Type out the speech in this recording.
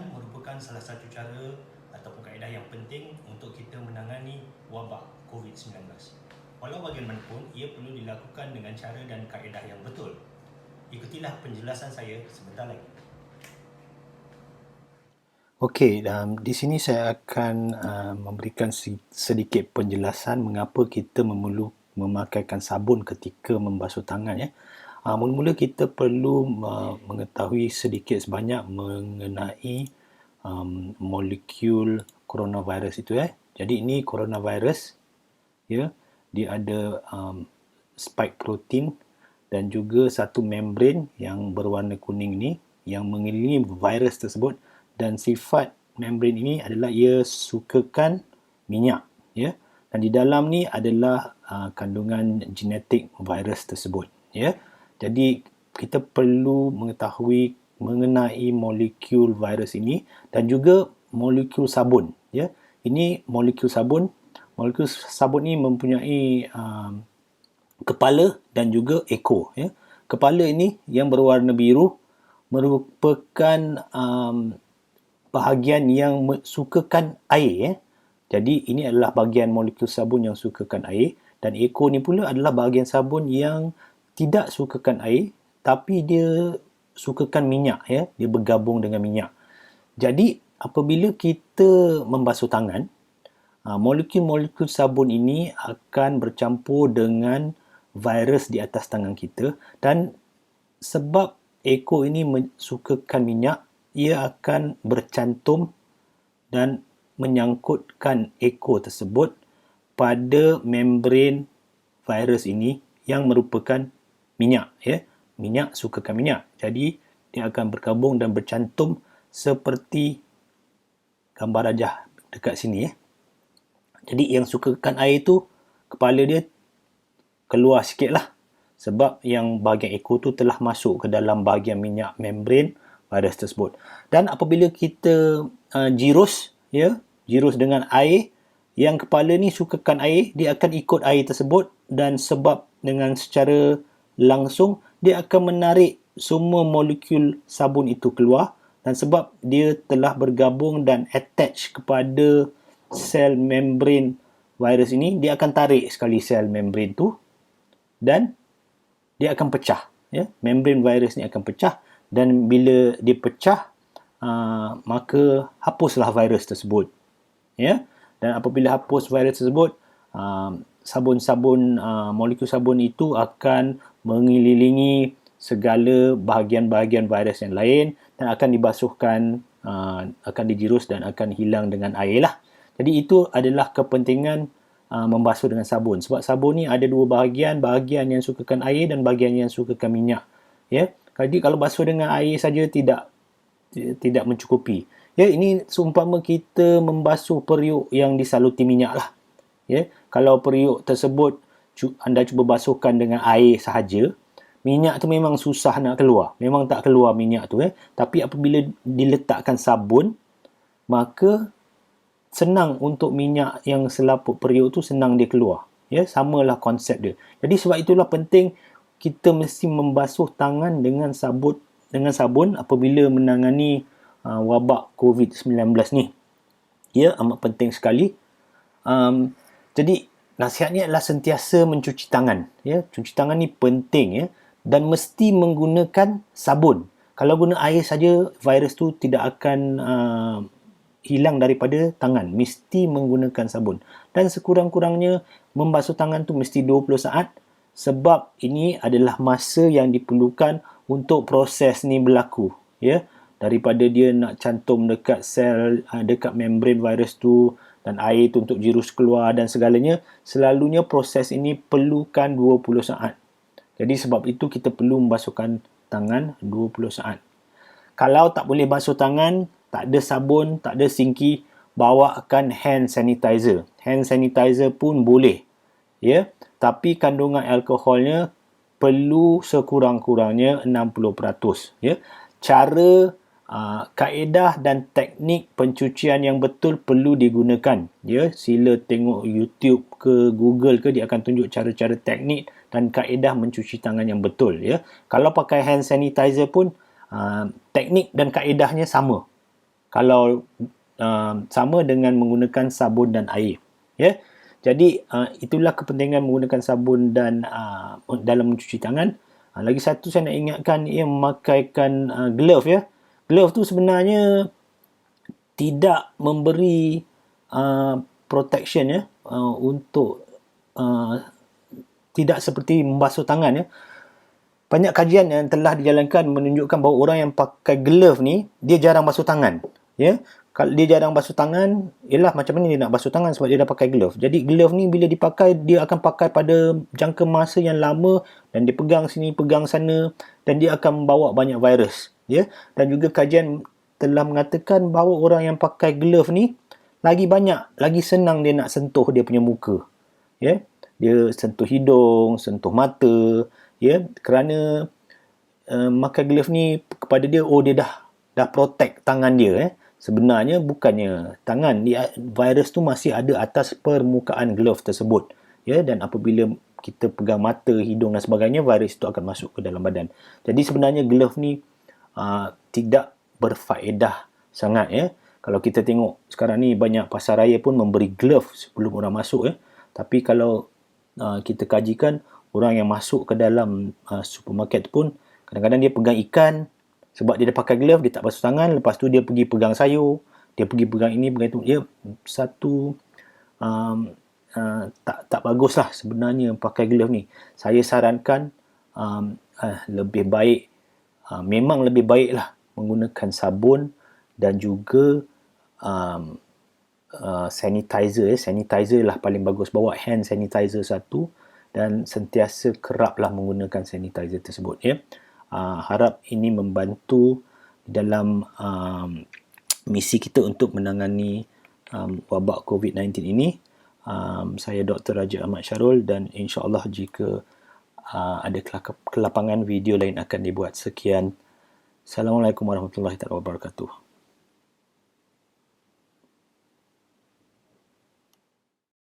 tangan merupakan salah satu cara ataupun kaedah yang penting untuk kita menangani wabak COVID-19. Walau bagaimanapun, ia perlu dilakukan dengan cara dan kaedah yang betul. Ikutilah penjelasan saya sebentar lagi. Okey, di sini saya akan memberikan sedikit penjelasan mengapa kita memakaikan sabun ketika membasuh tangan. Mula-mula kita perlu mengetahui sedikit sebanyak mengenai molekul coronavirus itu. Jadi ini coronavirus, ya, dia ada spike protein dan juga satu membran yang berwarna kuning ni yang mengelilingi virus tersebut, dan sifat membran ini adalah ia sukakan minyak, ya, dan di dalam ni adalah kandungan genetik virus tersebut, ya. Jadi kita perlu mengetahui mengenai molekul virus ini dan juga molekul sabun, ya. Ini molekul sabun. Molekul sabun ini mempunyai kepala dan juga ekor, ya. Kepala ini yang berwarna biru merupakan bahagian yang sukakan air, ya. Jadi ini adalah bahagian molekul sabun yang sukakan air, dan ekor ni pula adalah bahagian sabun yang tidak sukakan air tapi dia sukakan minyak, ya. Dia bergabung dengan minyak. Jadi apabila kita membasuh tangan, molekul-molekul sabun ini akan bercampur dengan virus di atas tangan kita, dan sebab ekor ini sukakan minyak, ia akan bercantum dan menyangkutkan ekor tersebut pada membran virus ini yang merupakan minyak, ya. Minyak sukakan minyak. Jadi dia akan bergabung dan bercantum seperti gambar rajah dekat sini, ya. Jadi yang sukakan air tu, kepala dia keluar sikit lah, sebab yang bahagian ekor tu telah masuk ke dalam bahagian minyak membran virus tersebut. Dan apabila kita jirus, ya, jirus dengan air, yang kepala ni sukakan air, dia akan ikut air tersebut, dan sebab dengan secara langsung dia akan menarik semua molekul sabun itu keluar, dan sebab dia telah bergabung dan attach kepada sel membran virus ini, dia akan tarik sekali sel membran tu dan dia akan pecah, ya. Membran virus ni akan pecah, dan bila dia pecah, maka hapuslah virus tersebut, ya. Dan apabila hapus virus tersebut, sabun-sabun molekul sabun itu akan mengelilingi segala bahagian-bahagian virus yang lain dan akan dibasuhkan, akan dijirus dan akan hilang dengan air lah. Jadi itu adalah kepentingan membasuh dengan sabun. Sebab sabun ni ada dua bahagian, bahagian yang sukakan air dan bahagian yang sukakan minyak, ya. Jadi kalau basuh dengan air saja tidak mencukupi. Ya, ini seumpama kita membasuh periuk yang disaluti minyak lah. Ya, kalau periuk tersebut anda cuba basuhkan dengan air sahaja, minyak tu memang susah nak keluar. Memang tak keluar minyak tu, ya. Tapi apabila diletakkan sabun, maka senang untuk minyak yang selaput periuk tu senang dia keluar. Ya, samalah konsep dia. Jadi sebab itulah penting kita mesti membasuh tangan dengan sabun apabila menangani wabak COVID-19 ni. Ya, amat penting sekali. Jadi nasihatnya adalah sentiasa mencuci tangan, ya. Cuci tangan ni penting, ya, dan mesti menggunakan sabun. Kalau guna air saja, virus tu tidak akan hilang daripada tangan. Mesti menggunakan sabun. Dan sekurang-kurangnya membasuh tangan tu mesti 20 saat, sebab ini adalah masa yang diperlukan untuk proses ni berlaku, ya. Daripada dia nak cantum dekat sel, dekat membran virus tu, dan air tu untuk jirus keluar dan segalanya, selalunya proses ini perlukan 20 saat. Jadi sebab itu kita perlu membasuhkan tangan 20 saat. Kalau tak boleh basuh tangan, tak ada sabun, tak ada sinki, bawakan hand sanitizer. Hand sanitizer pun boleh, ya. Tapi kandungan alkoholnya perlu sekurang-kurangnya 60%, ya. Cara, kaedah dan teknik pencucian yang betul perlu digunakan, ya. Sila tengok YouTube ke Google ke, dia akan tunjuk cara-cara teknik dan kaedah mencuci tangan yang betul, ya. Kalau pakai hand sanitizer pun teknik dan kaedahnya sama, kalau sama dengan menggunakan sabun dan air. Ya. Jadi itulah kepentingan menggunakan sabun dan dalam mencuci tangan. Lagi satu saya nak ingatkan, ia memakaikan glove ya. Glove tu sebenarnya tidak memberi protection ya, untuk tidak seperti membasuh tangan ya. Banyak kajian yang telah dijalankan menunjukkan bahawa orang yang pakai glove ni dia jarang basuh tangan ya. Kalau dia jarang basuh tangan, ialah macam mana dia nak basuh tangan sebab dia dah pakai glove. Jadi glove ni bila dipakai, dia akan pakai pada jangka masa yang lama dan dia pegang sini, pegang sana dan dia akan membawa banyak virus ya. Dan juga kajian telah mengatakan bahawa orang yang pakai glove ni lagi banyak, lagi senang dia nak sentuh dia punya muka ya. Dia sentuh hidung, sentuh mata ya, kerana pakai glove ni kepada dia, dia dah protect tangan dia Sebenarnya bukannya tangan dia, virus tu masih ada atas permukaan glove tersebut ya, dan apabila kita pegang mata, hidung dan sebagainya, virus itu akan masuk ke dalam badan. Jadi sebenarnya glove ni tidak berfaedah sangat ya. Kalau kita tengok sekarang ni banyak pasar raya pun memberi glove sebelum orang masuk ya. Tapi kalau kita kajikan, orang yang masuk ke dalam supermarket pun kadang-kadang dia pegang ikan sebab dia dah pakai glove, dia tak basuh tangan, lepas tu dia pergi pegang sayur, dia pergi pegang ini, pegang itu. Dia satu tak baguslah sebenarnya pakai glove ni. Saya sarankan lebih baik, memang lebih baiklah menggunakan sabun dan juga sanitizer. Sanitizer lah paling bagus. Bawa hand sanitizer satu dan sentiasa keraplah menggunakan sanitizer tersebut ya. Harap ini membantu dalam misi kita untuk menangani wabak COVID-19 ini. Saya Dr. Raja Ahmad Syarul dan insya-Allah jika ada kelapangan, video lain akan dibuat. Sekian. Assalamualaikum warahmatullahi wabarakatuh.